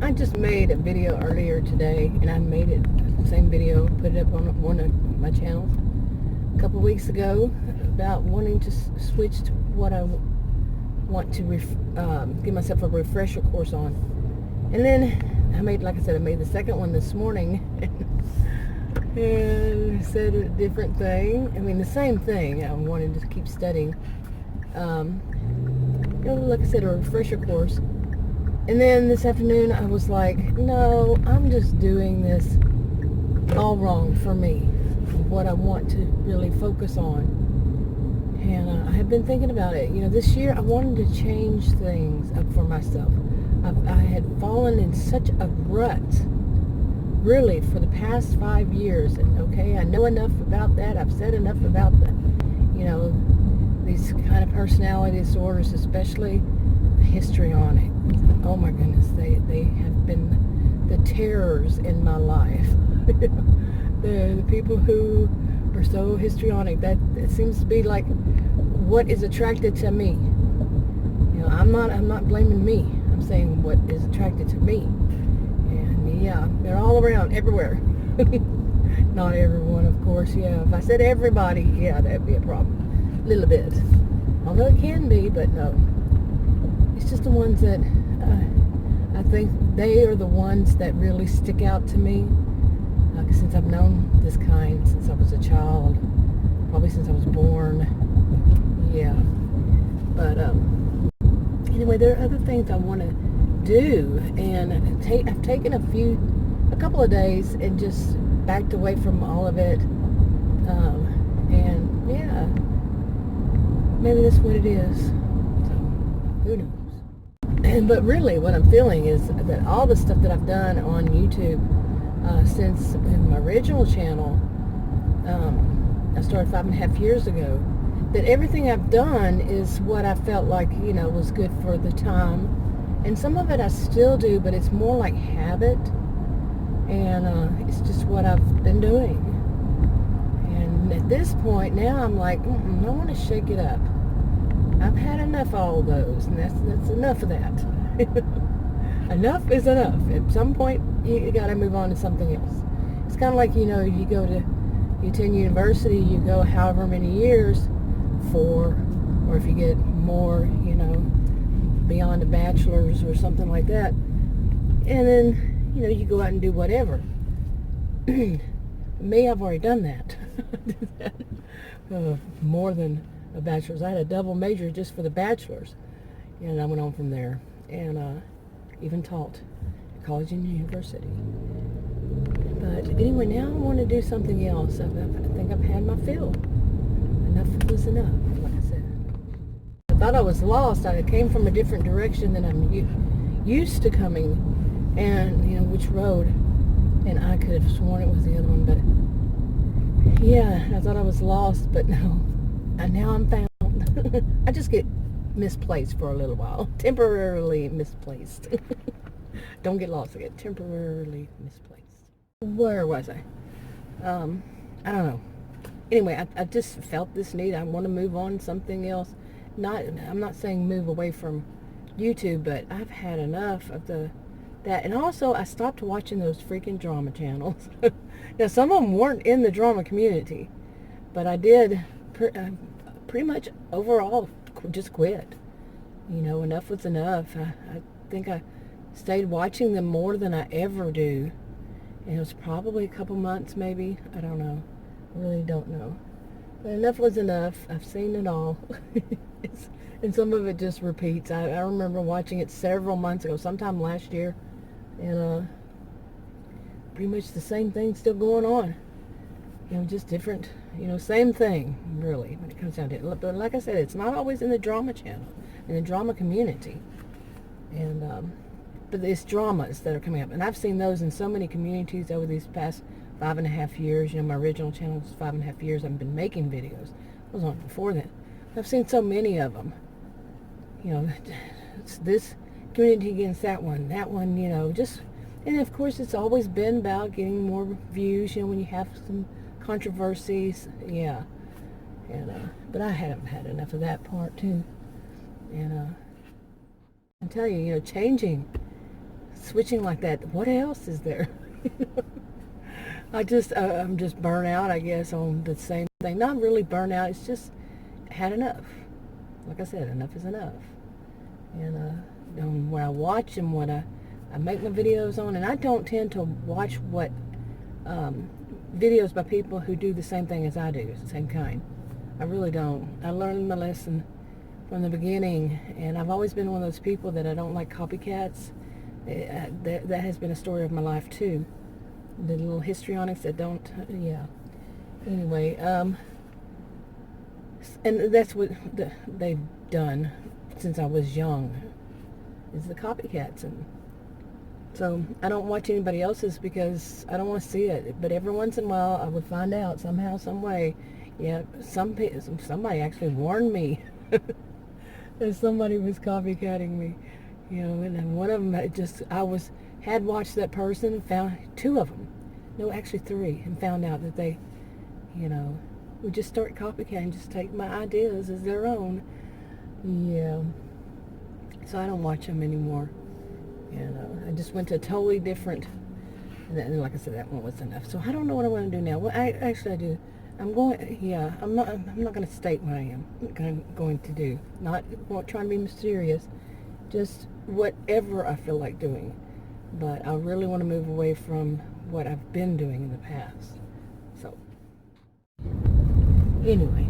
I just made a video earlier today, and I made it, same video, put it up on one of my channels a couple weeks ago about wanting to switch to what I want to give myself a refresher course on. And then I made, like I said, I made the second one this morning and said a different thing. I mean, the same thing. I wanted to keep studying. Like I said, a refresher course. And then this afternoon I was like, no, I'm just doing this all wrong for me, what I want to really focus on. And I have been thinking about it. This year I wanted to change things up for myself. I had fallen in such a rut, really, for the past 5 years. And okay, I know enough about that. I've said enough about these kind of personality disorders, especially histrionic. Oh my goodness, they have been the terrors in my life. the people who are so histrionic, that it seems to be like what is attracted to me. I'm not blaming me. I'm saying what is attracted to me. And yeah, they're all around, everywhere. Not everyone, of course. Yeah, if I said everybody, yeah, that'd be a problem. A little bit. Although it can be, but no. It's just the ones that I think they are the ones that really stick out to me. Since I've known this kind since I was a child, probably since I was born. Yeah. But anyway, there are other things I want to do, and I've taken a couple of days and just backed away from all of it. And yeah, maybe that's what it is. So who knows? But really, what I'm feeling is that all the stuff that I've done on YouTube since in my original channel, I started 5.5 years ago, that everything I've done is what I felt like, was good for the time. And some of it I still do, but it's more like habit. And it's just what I've been doing. And at this point now, I'm like, I want to shake it up. I've had enough of all those, and that's enough of that. Enough is enough. At some point, you got to move on to something else. It's kind of like, you go to, you attend university, you go however many years for, or if you get more, beyond a bachelor's or something like that. And then, you go out and do whatever. Me, I've already done that. More than a bachelor's. I had a double major just for the bachelor's. And I went on from there. And even taught at college and university. But anyway, now I want to do something else. I think I've had my fill. Enough was enough, like I said. I thought I was lost. I came from a different direction than I'm used to coming. And, which road. And I could have sworn it was the other one. But, yeah, I thought I was lost. But no. And now I'm found. I just get misplaced for a little while. Temporarily misplaced. Don't get lost. I get temporarily misplaced. Where was I? I don't know. Anyway, I just felt this need. I want to move on to something else. I'm not saying move away from YouTube, but I've had enough of that. And also, I stopped watching those freaking drama channels. Now, some of them weren't in the drama community, but I did pretty much overall just quit. Enough was enough. I think I stayed watching them more than I ever do. And it was probably a couple months, maybe. I don't know. I really don't know. But enough was enough. I've seen it all. And some of it just repeats. I remember watching it several months ago, sometime last year. And pretty much the same thing still going on. Just different, same thing, really, when it comes down to it. But like I said, it's not always in the drama channel, in the drama community. And, but it's dramas that are coming up. And I've seen those in so many communities over these past 5.5 years. My original channel was 5.5 years. I've been making videos. I was on before then. I've seen so many of them. It's this community against that one, just, and of course it's always been about getting more views, when you have some controversies, yeah. And but I haven't had enough of that part too. And I tell you, changing switching like that, what else is there? I'm just burnt out, I guess, on the same thing. Not really burnt out. It's just had enough. Like I said, enough is enough. And when I watch and what I make my videos on, and I don't tend to watch videos by people who do the same thing as I do, the same kind. I really don't. I learned my lesson from the beginning, and I've always been one of those people that I don't like copycats. That has been a story of my life too. The little histrionics that don't, yeah. Anyway, and that's what they've done since I was young, is the copycats. And so I don't watch anybody else's because I don't want to see it. But every once in a while I would find out somehow, some way. Yeah, somebody actually warned me that somebody was copycatting me. And then one of them had watched that person, found two of them, no, actually three, and found out that they, would just start copycatting, just take my ideas as their own. Yeah. So I don't watch them anymore. I just went to a totally different, and like I said, that one was enough. So I don't know what I want to do now. Well, I do. I'm not going to state what I am going to do. Not trying to be mysterious. Just whatever I feel like doing. But I really want to move away from what I've been doing in the past. So, anyway.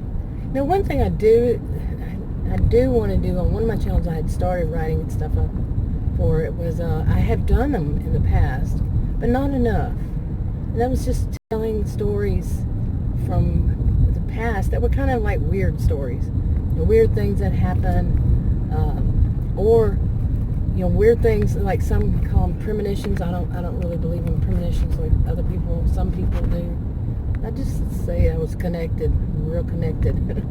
Now, one thing I do want to do on one of my channels, I had started writing stuff up for it, was I have done them in the past, but not enough. And that was just telling stories from the past that were kind of like weird stories. Weird things that happen, or weird things, like some call them premonitions. I don't really believe in premonitions like some people do. I just say I was connected, real connected.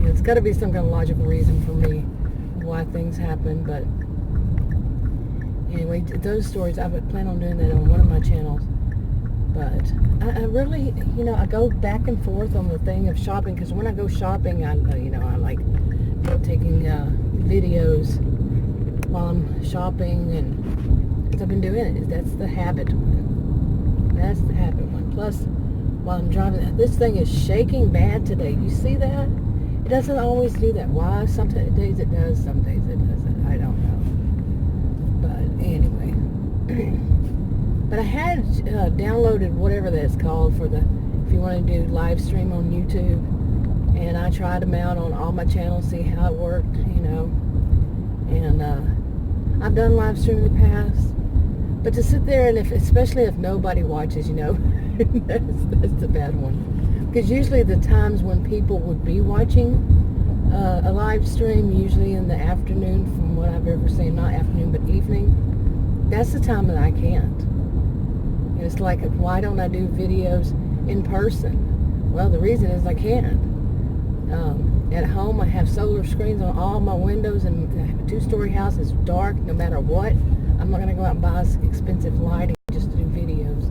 It's got to be some kind of logical reason for me why things happen. But anyway, those stories, I would plan on doing that on one of my channels. But I really, I go back and forth on the thing of shopping, because when I go shopping, I like taking videos while I'm shopping, and because I've been doing it. That's the habit one. That's the habit one. Plus, while I'm driving, this thing is shaking bad today. You see that? It doesn't always do that. Why? Some days it does, some days it doesn't. I don't know. But anyway. But I had downloaded whatever that's called for if you want to do live stream on YouTube. And I tried them out on all my channels, see how it worked, And I've done live stream in the past. But to sit there, and especially if nobody watches, that's the bad one. Because usually the times when people would be watching a live stream, usually in the afternoon, from what I've ever seen, not afternoon, but evening, that's the time that I can't. And it's like, why don't I do videos in person? Well, the reason is I can't. At home, I have solar screens on all my windows, and I have a 2-story house. It's dark no matter what. I'm not going to go out and buy expensive lighting just to do videos.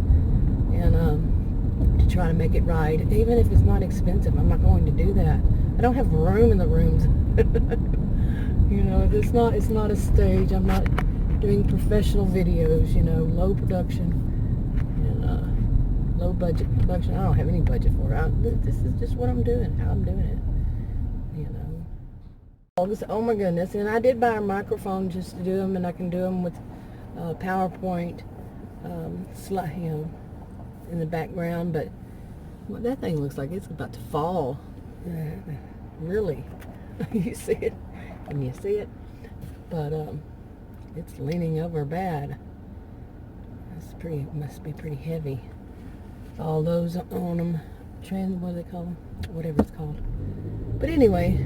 And to try to make it right. Even if it's not expensive, I'm not going to do that. I don't have room in the rooms. It's not a stage. I'm not doing professional videos, low production and low budget production. I don't have any budget for it. This is just what I'm doing, how I'm doing it. Oh my goodness. And I did buy a microphone just to do them, and I can do them with PowerPoint in the background, but that thing looks like it's about to fall. Really. You see it? Can you see it? But it's leaning over bad. Must be pretty heavy. All those on them, what do they call them? Whatever it's called. But anyway,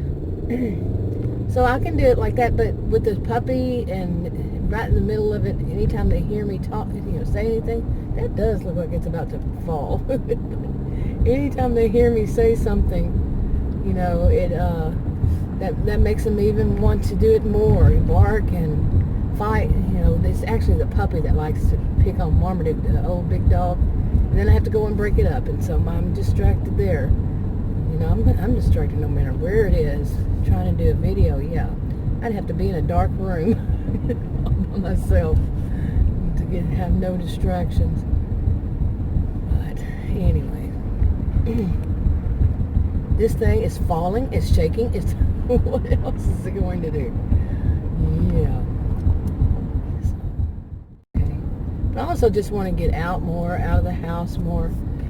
so I can do it like that, but with the puppy and right in the middle of it, anytime they hear me talk, say anything, that does look like it's about to fall. Anytime they hear me say something, that makes them even want to do it more, bark and fight. It's actually the puppy that likes to pick on Marmaduke, the old big dog, and then I have to go and break it up, and so I'm distracted there. I'm distracted no matter where it is. Trying to do a video, yeah. I'd have to be in a dark room by myself. have no distractions. But anyway, this thing is falling, it's shaking, it's what else is it going to do? Yeah. Okay. But I also just want to get out more, out of the house more,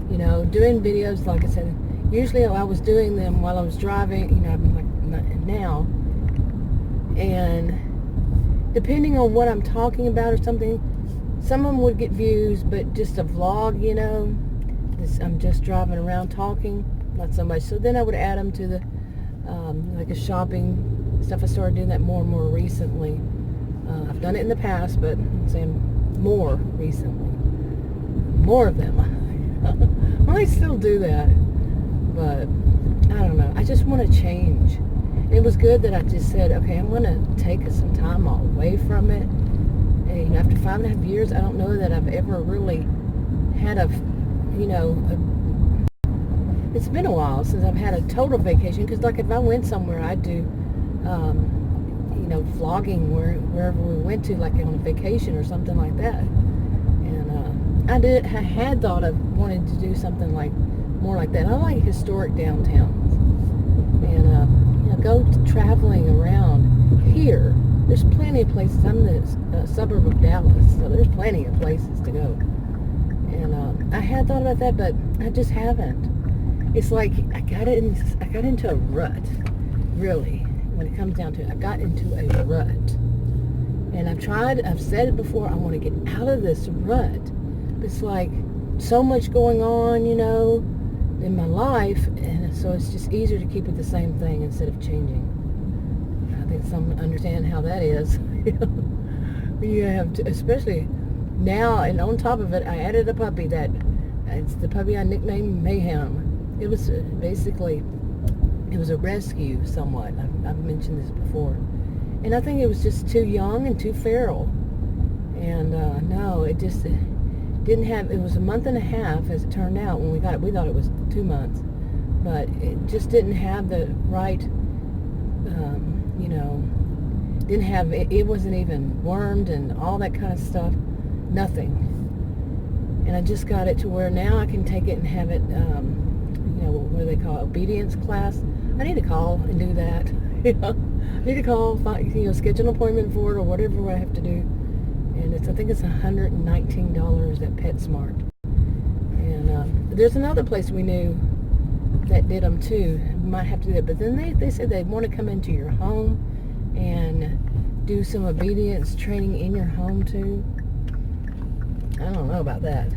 doing videos, like I said. Usually I was doing them while I was driving, I'm like now. And depending on what I'm talking about or something, some of them would get views, but just a vlog, I'm just driving around talking, not so much. So then I would add them to the, like a shopping stuff. I started doing that more and more recently. I've done it in the past, but I'm saying more recently. More of them. I might still do that, but I don't know. I just want to change. It was good that I just said, okay, I'm going to take some time away from it. And, after 5.5 years, I don't know that I've ever really had it's been a while since I've had a total vacation. Because, like, if I went somewhere, I'd do, vlogging wherever we went to, like on a vacation or something like that. And I had thought of wanting to do something more like that. I like historic downtowns. And, go traveling around here. There's plenty of places. I'm in the suburb of Dallas, so there's plenty of places to go. And I had thought about that, but I just haven't. It's like I got into a rut, really. When it comes down to it, I got into a rut. And I've said it before, I want to get out of this rut. It's like so much going on, in my life, and so it's just easier to keep with the same thing instead of changing. I think some understand how that is. You have to, especially now, and on top of it, I added a puppy it's the puppy I nicknamed Mayhem. It was basically, it was a rescue somewhat. I've mentioned this before. And I think it was just too young and too feral. And no, it just didn't have, it was a month and a half as it turned out when we got it. We thought it was 2 months. But it just didn't have the right, didn't have, it wasn't even wormed and all that kind of stuff. Nothing. And I just got it to where now I can take it and have it, what do they call it, obedience class. I need to call and do that. I need to call, schedule an appointment for it or whatever I have to do. And I think it's $119 at PetSmart. And there's another place we knew that did them too. We might have to do that. But then they said they want to come into your home and do some obedience training in your home too. I don't know about that.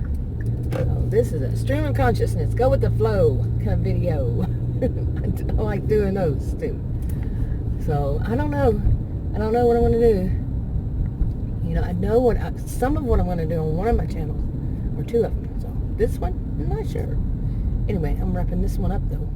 So this is a stream of consciousness, go with the flow kind of video. I like doing those too. So I don't know what I'm going to do. I know some of what I'm going to do on one of my channels, or two of them. So this one, I'm not sure. Anyway, I'm wrapping this one up though.